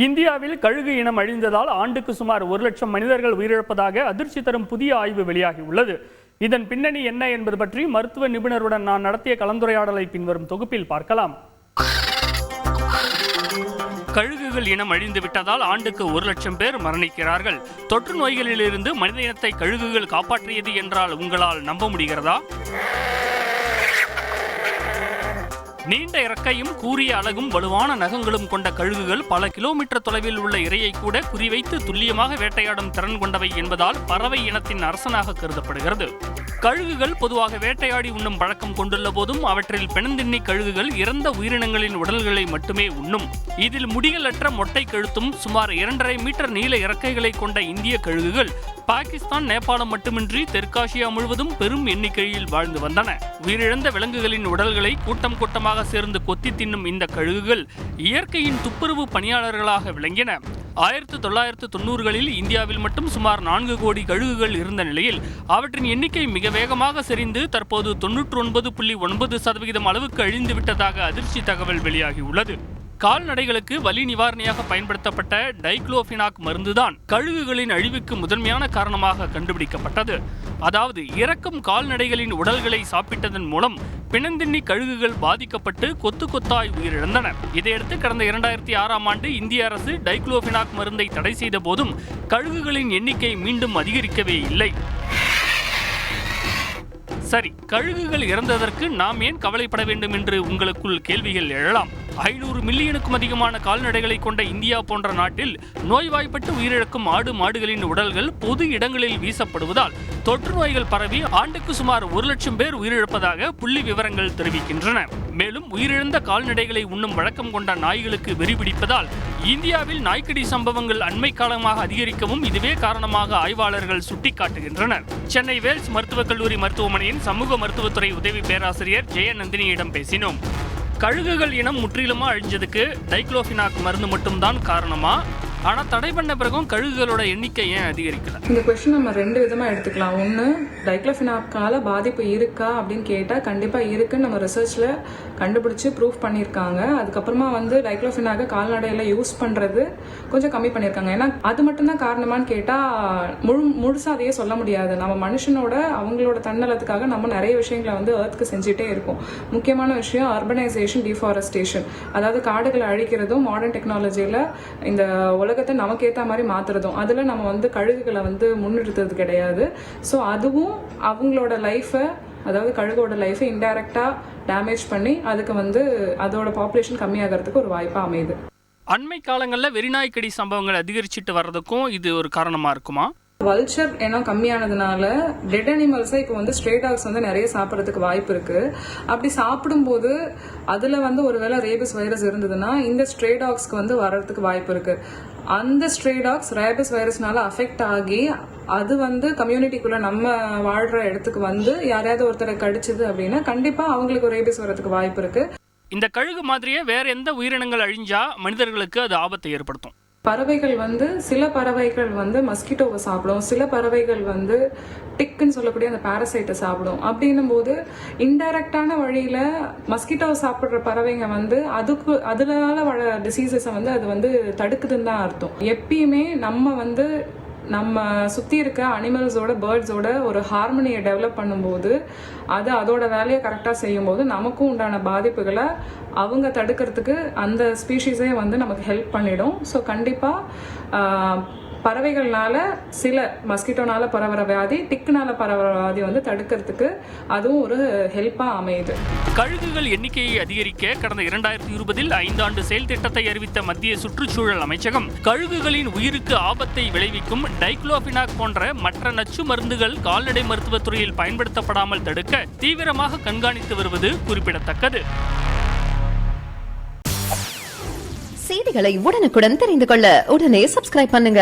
இந்தியாவில் கழுகு இனம் அழிந்ததால் ஆண்டுக்கு சுமார் 1 லட்சம் மனிதர்கள் உயிரிழப்பதாக அதிர்ச்சி தரும் புதிய ஆய்வு வெளியாகியுள்ளது. இதன் பின்னணி என்ன என்பது பற்றி மருத்துவ நிபுணருடன் நான் நடத்திய கலந்துரையாடலை பின்வரும் தொகுப்பில் பார்க்கலாம். கழுகுகள் இனம் அழிந்து விட்டதால் ஆண்டுக்கு 1 லட்சம் பேர் மரணிக்கிறார்கள். தொற்று நோய்களிலிருந்து மனித இனத்தை கழுகுகள் காப்பாற்றியது என்றால் உங்களால் நம்ப முடிகிறதா? நீண்ட இறக்கையும் கூரிய அலகும் வலுவான நகங்களும் கொண்ட கழுகுகள் பல கிலோமீட்டர் தொலைவில் உள்ள இரையை கூட குறிவைத்து துல்லியமாக வேட்டையாடும் திறன் கொண்டவை என்பதால் பறவை இனத்தின் அரசனாக கருதப்படுகிறது. கழுகுகள் பொதுவாக வேட்டையாடி உண்ணும் பழக்கம் கொண்டுள்ள போதும் அவற்றில் பெணந்தின்னி கழுகுகள் இறந்த உயிரினங்களின் உடல்களை மட்டுமே உண்ணும். இதில் முடிகளற்ற மொட்டை கழுத்தும் சுமார் 2.5 மீட்டர் நீள இறக்கைகளை கொண்ட இந்திய கழுகுகள் பாகிஸ்தான், நேபாளம் மட்டுமின்றி தெற்காசியா முழுவதும் பெரும் எண்ணிக்கையில் வாழ்ந்து வந்தன. உயிரிழந்த விலங்குகளின் உடல்களை கூட்டம் கூட்டமாக சேர்ந்து கொத்தி தின்னும் இந்த கழுகுகள் இயற்கையின் துப்புரவு பணியாளர்களாக விளங்கின. 1990களில் இந்தியாவில் மட்டும் சுமார் 4 கோடி கழுகுகள் இருந்த நிலையில் அவற்றின் எண்ணிக்கை மிக வேகமாக சரிந்து தற்போது 99.9% அளவுக்கு அழிந்துவிட்டதாக அதிர்ச்சி தகவல் வெளியாகியுள்ளது. கால்நடைகளுக்கு வலி நிவாரணியாக பயன்படுத்தப்பட்ட டைக்ளோபினாக் மருந்துதான் கழுகுகளின் அழிவுக்கு முதன்மையான காரணமாக கண்டுபிடிக்கப்பட்டது. அதாவது இறக்கும் கால்நடைகளின் உடல்களை சாப்பிட்டதன் மூலம் பிணந்தின்னி கழுகுகள் பாதிக்கப்பட்டு கொத்து கொத்தாய் உயிரிழந்தன. இதையடுத்து கடந்த 2006ஆம் ஆண்டு இந்திய அரசு டைக்ளோபினாக் மருந்தை தடை செய்த போதும் கழுகுகளின் எண்ணிக்கை மீண்டும் அதிகரிக்கவே இல்லை. சரி, கழுகுகள் இறந்ததற்கு நாம் ஏன் கவலைப்பட வேண்டும் என்று உங்களுக்குள் கேள்விகள் எழலாம். 500 மில்லியனுக்கும் அதிகமான கால்நடைகளை கொண்ட இந்தியா போன்ற நாட்டில் நோய்வாய்ப்பட்டு உயிரிழக்கும் ஆடு மாடுகளின் உடல்கள் பொது இடங்களில் வீசப்படுவதால் தொற்று நோய்கள் பரவி ஆண்டுக்கு சுமார் 1 லட்சம் பேர் உயிரிழப்பதாக புள்ளி விவரங்கள் தெரிவிக்கின்றன. மேலும் உயிரிழந்த கால்நடைகளை உண்ணும் வழக்கம் கொண்ட நாய்களுக்கு வெறிபிடிப்பதால் இந்தியாவில் நாய்க்கடி சம்பவங்கள் அண்மை காலமாக அதிகரிக்கவும் இதுவே காரணமாக ஆய்வாளர்கள் சுட்டிக்காட்டுகின்றனர். சென்னை வேல்ஸ் மருத்துவக் கல்லூரி மருத்துவமனையின் சமூக மருத்துவத்துறை உதவி பேராசிரியர் ஜெயநந்தினியிடம் பேசினோம். கழுகுகள் இனம் முற்றிலுமா அழிஞ்சதுக்கு டைக்ளோபினாக் மருந்து மட்டும்தான் காரணமா? ஆனா தடை பண்ண பிறகும் கழுகுகளோட எண்ணிக்கை ஏன் அதிகரிக்கல? இந்த கொஸ்டின் நம்ம 2 விதமா எடுத்துக்கலாம். ஒன்று, டைக்ளோபினாக்கால பாதிப்பு இருக்கா அப்படின்னு கேட்டால் கண்டிப்பாக இருக்குன்னு நம்ம ரிசர்ச்ல கண்டுபிடிச்சு ப்ரூஃப் பண்ணியிருக்காங்க. அதுக்கப்புறமா டைக்ளோபினாக்கை கால்நடையில் யூஸ் பண்ணுறது கொஞ்சம் கம்மி பண்ணியிருக்காங்க. ஏன்னா அது மட்டும்தான் காரணமானு கேட்டால் முழுசாக அதையே சொல்ல முடியாது. நம்ம மனுஷனோட அவங்களோட தன்னலத்துக்காக நம்ம நிறைய விஷயங்களை எர்த்துக்கு செஞ்சுட்டே இருக்கோம். முக்கியமான விஷயம் அர்பனைசேஷன், டிஃபாரஸ்டேஷன், அதாவது காடுகளை அழிக்கிறதும் மாடர்ன் டெக்னாலஜியில் இந்த உலகத்தை நமக்கு ஏற்ற மாதிரி மாத்துறதும். அதில் நம்ம கழுகுகளை முன்னிறுத்துறது கிடையாது. ஸோ அதுவும் அவங்களோட லைஃபை, அதாவது கழுகோட லைஃபை இன்டைரக்டாக டேமேஜ் பண்ணி அதுக்கு அதோட பாப்புலேஷன் கம்மியாகிறதுக்கு ஒரு வாய்ப்பாக அமையுது. அண்மை காலங்களில் வெறிநாய்க்கடி சம்பவங்கள் அதிகரிச்சுட்டு வர்றதுக்கும் இது ஒரு காரணமாக இருக்குமா? வல்ச்சர் இனம் கம்மியானதுனால டெட் அனிமல்ஸை இப்போ ஸ்ட்ரே டாக்ஸ் நிறைய சாப்பிட்றதுக்கு வாய்ப்பு இருக்கு. அப்படி சாப்பிடும்போது அதுல ஒருவேளை ரேபிஸ் வைரஸ் இருந்ததுன்னா இந்த ஸ்ட்ரே டாக்ஸ்க்கு வர்றதுக்கு வாய்ப்பு இருக்கு. அந்த ஸ்ட்ரே டாக்ஸ் ரேபிஸ் வைரஸ்னால அஃபெக்ட் ஆகி அது கம்யூனிட்டிக்குள்ள நம்ம வாழ்ற இடத்துக்கு யாரையாவது ஒருத்தரை கடிச்சது அப்படின்னா கண்டிப்பா அவங்களுக்கு ரேபிஸ் வர்றதுக்கு வாய்ப்பு இருக்கு. இந்த கழுகு மாதிரியே வேற எந்த உயிரினங்கள் அழிஞ்சா மனிதர்களுக்கு அது ஆபத்தை ஏற்படுத்தும்? பறவைகள் சில பறவைகள் மஸ்கிட்டோவை சாப்பிடும், சில பறவைகள் டிக்குன்னு சொல்லக்கூடிய அந்த பாரசைட்டை சாப்பிடும். அப்படின்னும் போது இன்டைரக்டான வழியில மஸ்கிட்டோவை சாப்பிட்ற பறவைங்க அதனால வர டிசீசஸை அது தடுக்குதுன்னு தான் அர்த்தம். எப்பயுமே நம்ம சுற்றி இருக்க அனிமல்ஸோட, பேர்ட்ஸோட ஒரு ஹார்மனியை டெவலப் பண்ணும்போது அதோட வேலையை கரெக்டாக செய்யும்போது நமக்கும் உண்டான பாதிப்புகளை அவங்க தடுக்கிறதுக்கு அந்த ஸ்பீஷீஸே நமக்கு ஹெல்ப் பண்ணிடும். ஸோ கண்டிப்பாக பறவைகள்னால சில மஸ்கிட்டோனால பரவற வியாதி, டிக்குனால பரவற வியாதி தடுக்கிறதுக்கு அதுவும் ஒரு ஹெல்ப்பாக அமையுது. கழுகுகள் எண்ணிக்கையை அதிகரிக்க கடந்த 2020இல் 5 ஆண்டு செயல் திட்டத்தை அறிவித்த மத்திய சுற்றுச்சூழல் அமைச்சகம் கழுகுகளின் உயிருக்கு ஆபத்தை விளைவிக்கும் டைக்ளோபினாக் போன்ற மற்ற நச்சு மருந்துகள் கால்நடை மருத்துவத்துறையில் பயன்படுத்தப்படாமல் தடுக்க தீவிரமாக கண்காணித்து வருவது குறிப்பிடத்தக்கது. செய்திகளை உடனுக்குடன் தெரிந்து கொள்ள உடனே சப்ஸ்கிரைப் பண்ணுங்க.